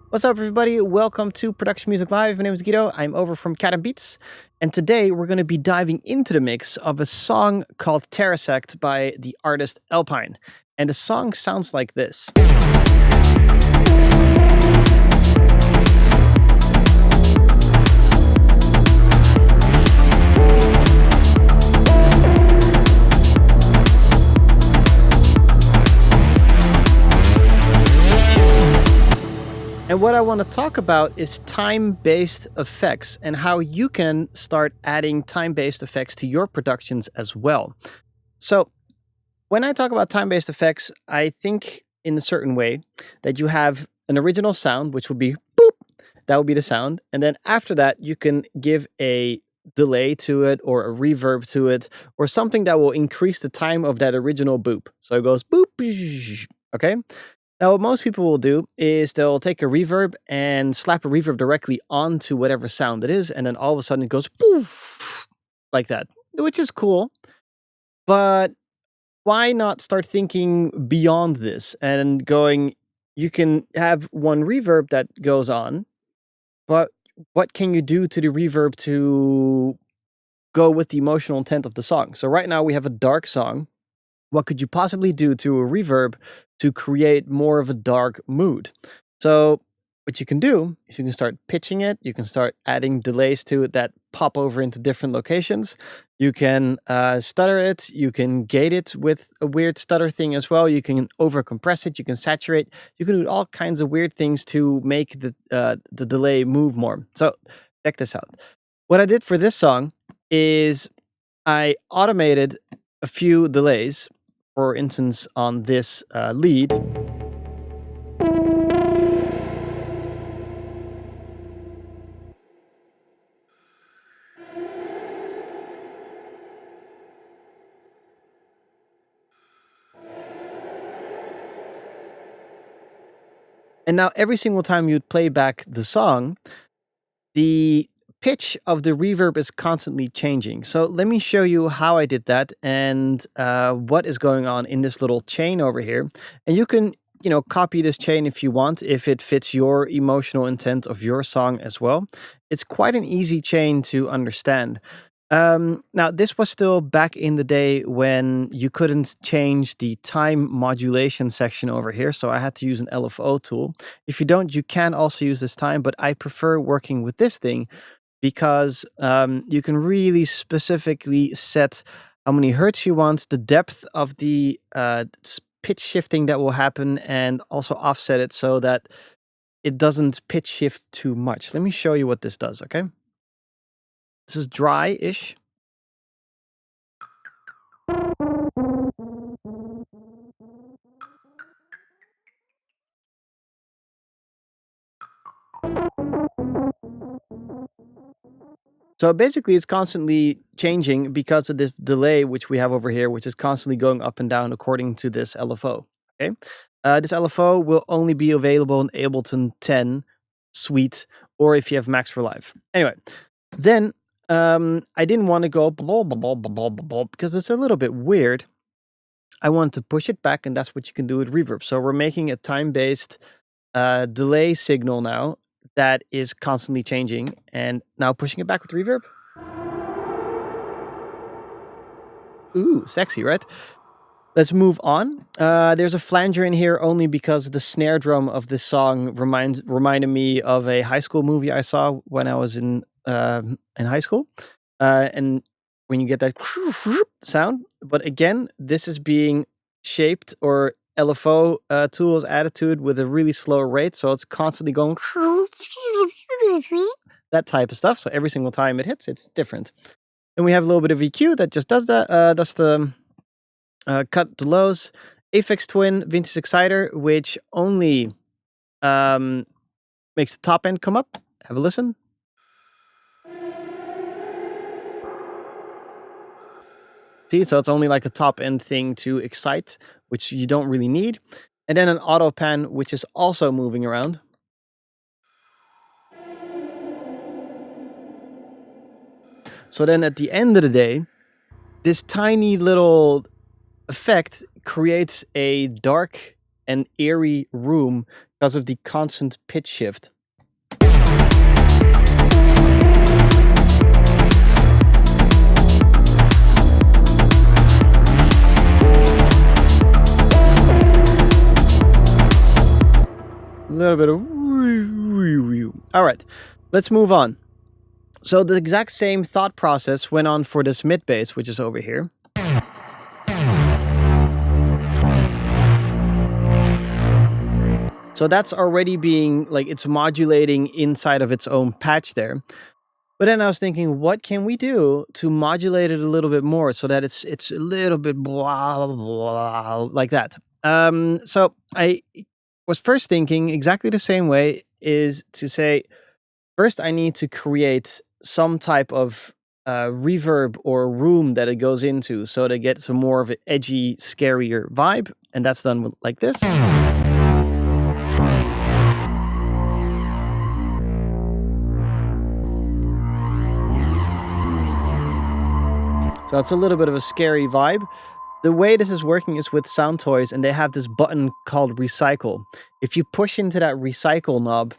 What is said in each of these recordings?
What's up, everybody? Welcome to Production Music Live. My name is Guido. I'm over from Cat and Beats, and today we're going to be diving into the mix of a song called Terrasect by the artist Elpine. And the song sounds like this. And what I want to talk about is time-based effects and how you can start adding time-based effects to your productions as well. So when I talk about time-based effects, I think in a certain way that you have an original sound, which would be boop, that would be the sound. And then after that, you can give a delay to it or a reverb to it or something that will increase the time of that original boop. So it goes boop, okay? Now, what most people will do is they'll take a reverb and slap a reverb directly onto whatever sound it is, and then all of a sudden it goes poof, like that, which is cool. But why not start thinking beyond this and going, you can have one reverb that goes on, but what can you do to the reverb to go with the emotional intent of the song? So right now we have a dark song. What could you possibly do to a reverb to create more of a dark mood? So what you can do is you can start pitching it. You can start adding delays to it that pop over into different locations. You can stutter it. You can gate it with a weird stutter thing as well. You can overcompress it. You can saturate. You can do all kinds of weird things to make the delay move more. So check this out. What I did for this song is I automated a few delays. For instance, on this lead. And now every single time you'd play back the song, the pitch of the reverb is constantly changing. So let me show you how I did that and what is going on in this little chain over here. And you can, copy this chain if you want, if it fits your emotional intent of your song as well. It's quite an easy chain to understand. Now, this was still back in the day when you couldn't change the time modulation section over here, so I had to use an LFO tool. If you don't, you can also use this time, but I prefer working with this thing because you can really specifically set how many hertz you want, the depth of the pitch shifting that will happen, and also offset it so that it doesn't pitch shift too much. Let me show you what this does, okay? This is dry-ish. So basically it's constantly changing because of this delay which we have over here, which is constantly going up and down according to this LFO, okay? This LFO will only be available in Ableton 10 Suite or if you have Max for Live. Anyway, then I didn't want to go because it's a little bit weird. I want to push it back, and that's what you can do with reverb. So we're making a time-based delay signal now that is constantly changing, and now pushing it back with reverb. Ooh, sexy, right? Let's move on. There's a flanger in here only because the snare drum of this song reminded me of a high school movie I saw when I was in high school. And when you get that sound, but again, this is being shaped or LFO tool is added to it with a really slow rate, so it's constantly going that type of stuff. So every single time it hits, it's different. And we have a little bit of EQ that just does that. That's the cut the lows. Aphex Twin Vintage Exciter, which only makes the top end come up. Have a listen. See, so it's only like a top end thing to excite, which you don't really need. And then an auto pan, which is also moving around. So then at the end of the day, this tiny little effect creates a dark and eerie room because of the constant pitch shift. A little bit of... All right, let's move on. So the exact same thought process went on for this mid bass, which is over here. So that's already being, like, it's modulating inside of its own patch there. But then I was thinking, what can we do to modulate it a little bit more so that it's a little bit blah, blah, like that. So I was first thinking exactly the same way, is to say, first I need to create some type of reverb or room that it goes into so that it gets a more of an edgy, scarier vibe. And that's done with, like this. So it's a little bit of a scary vibe. The way this is working is with Sound Toys, and they have this button called Recycle. If you push into that Recycle knob,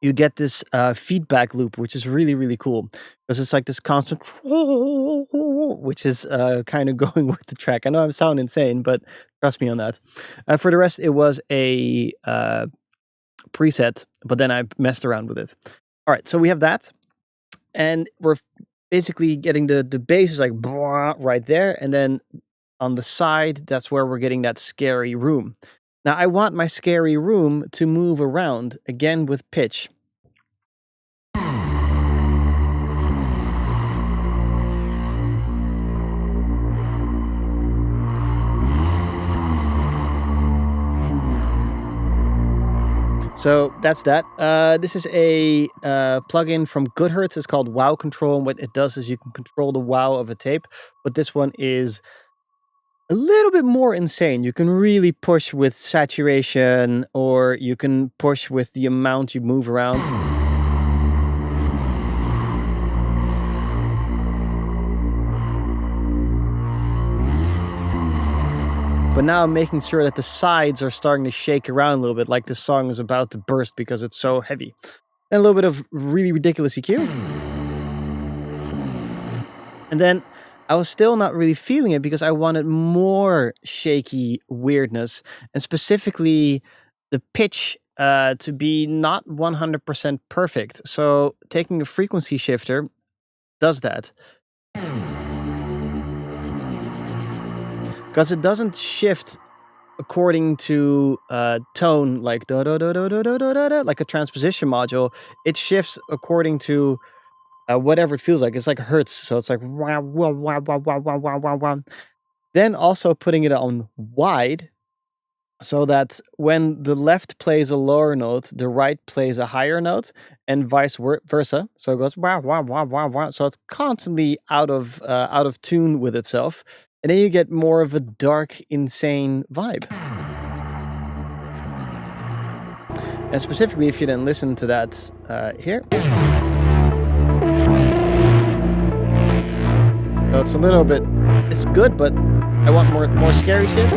you get this feedback loop, which is really, really cool. Because it's like this constant, which is kind of going with the track. I know I sound insane, but trust me on that. For the rest, it was a preset, but then I messed around with it. All right, so we have that. And we're basically getting the bass is like right there. And then on the side, that's where we're getting that scary room. Now I want my scary room to move around, again with pitch. So that's that. This is a plugin from Goodhertz. It's called Wow Control. And what it does is you can control the wow of a tape. But this one is a little bit more insane. You can really push with saturation, or you can push with the amount you move around. But now I'm making sure that the sides are starting to shake around a little bit, like this song is about to burst because it's so heavy. And a little bit of really ridiculous EQ. And then I was still not really feeling it because I wanted more shaky weirdness, and specifically the pitch to be not 100% perfect. So taking a frequency shifter does that. Because it doesn't shift according to tone, like da da da da da da da da, like a transposition module. It shifts according to whatever it feels like. It's like hertz, so it's like wah, wah, wah, wah, wah, wah, wah, wah, wah. Then also putting it on wide, so that when the left plays a lower note, the right plays a higher note, and vice versa. So it goes wah, wah, wah, wah, wah. So it's constantly out of tune with itself. And then you get more of a dark, insane vibe. And specifically, if you then listen to that here. So it's a little bit, it's good, but I want more scary shit.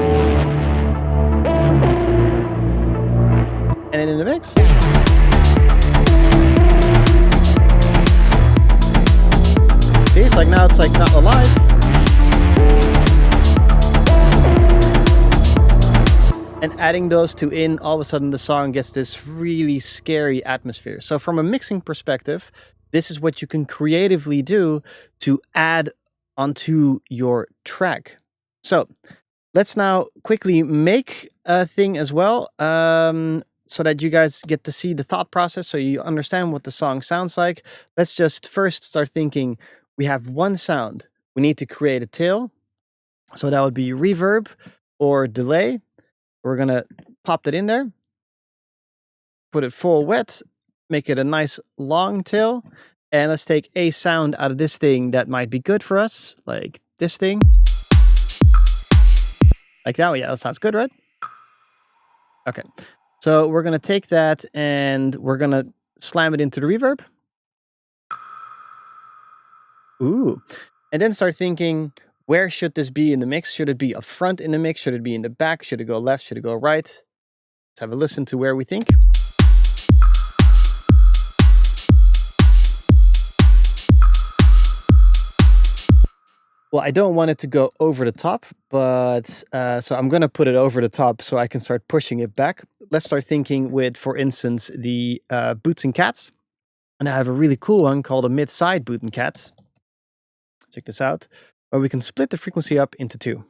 And then in the mix. See, it's like now it's like not alive. And adding those two in, all of a sudden the song gets this really scary atmosphere. So from a mixing perspective, this is what you can creatively do to add onto your track. So let's now quickly make a thing as well, so that you guys get to see the thought process, so you understand what the song sounds like. Let's just first start thinking, we have one sound. We need to create a tail. So that would be reverb or delay. We're going to pop that in there, put it full wet, make it a nice long tail. And let's take a sound out of this thing that might be good for us, like this thing. Like that. Yeah, that sounds good, right? Okay. So we're going to take that and we're going to slam it into the reverb. Ooh. And then start thinking, where should this be in the mix? Should it be up front in the mix? Should it be in the back? Should it go left? Should it go right? Let's have a listen to where we think. Well, I don't want it to go over the top, but so I'm going to put it over the top so I can start pushing it back. Let's start thinking with, for instance, the Boots and Cats. And I have a really cool one called a mid-side Boot and Cats. Check this out, where we can split the frequency up into two.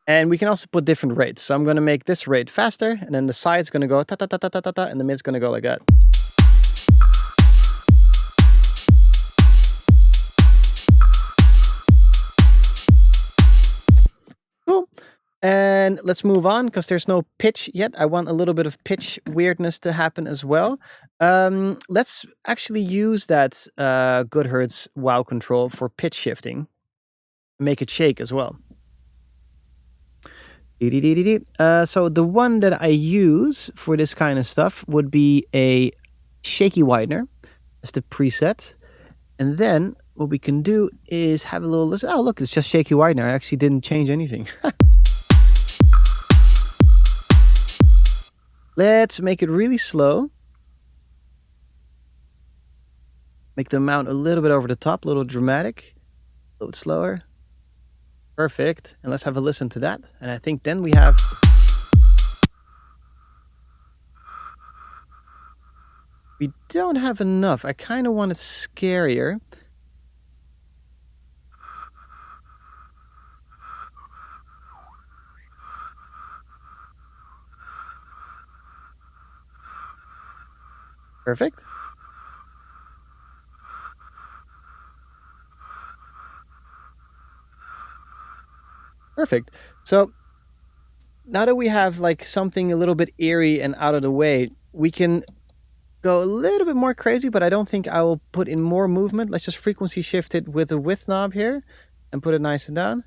And we can also put different rates. So I'm going to make this rate faster, and then the side's going to go ta-ta-ta-ta-ta-ta, and the mid's going to go like that. Cool. And let's move on, because there's no pitch yet. I want a little bit of pitch weirdness to happen as well. Let's actually use that Goodhertz wow control for pitch shifting. Make it shake as well. So the one that I use for this kind of stuff would be a shaky widener as the preset. And then what we can do is have a little listen. Oh, look, it's just shaky widener. I actually didn't change anything. Let's make it really slow. Make the amount a little bit over the top, a little dramatic, a little bit slower. Perfect. And let's have a listen to that. And I think then we have... We don't have enough. I kind of want it scarier. Perfect. Perfect. So now that we have like something a little bit eerie and out of the way, we can go a little bit more crazy, but I don't think I will put in more movement. Let's just frequency shift it with the width knob here and put it nice and down.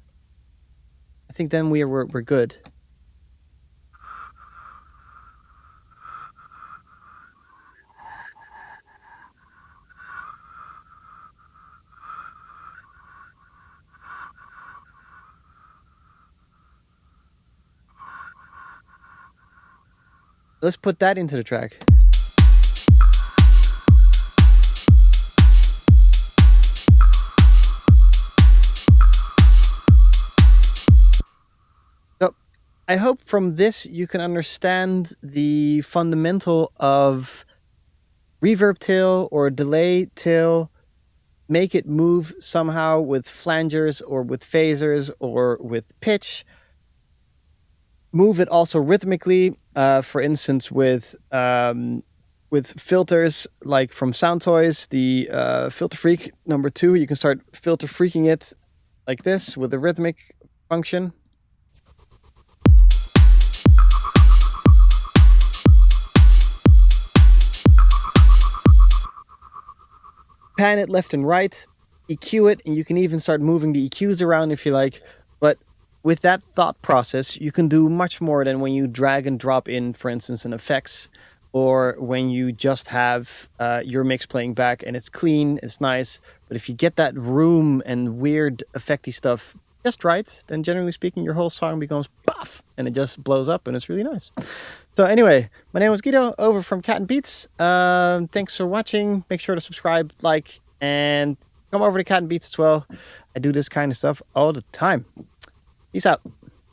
I think then we're good. Let's put that into the track. So I hope from this you can understand the fundamental of reverb tail or delay tail. Make it move somehow with flangers or with phasers or with pitch. Move it also rhythmically, for instance, with filters like from Sound Toys, the Filter Freak number 2. You can start filter freaking it like this with a rhythmic function. Pan it left and right, EQ it, and you can even start moving the EQs around if you like. But with that thought process, you can do much more than when you drag and drop in, for instance, an effects, or when you just have your mix playing back and it's clean, it's nice. But if you get that room and weird effecty stuff just right, then generally speaking, your whole song becomes puff and it just blows up and it's really nice. So anyway, my name was Guido, over from Cat and Beats. Thanks for watching. Make sure to subscribe, like, and come over to Cat and Beats as well. I do this kind of stuff all the time. Peace out.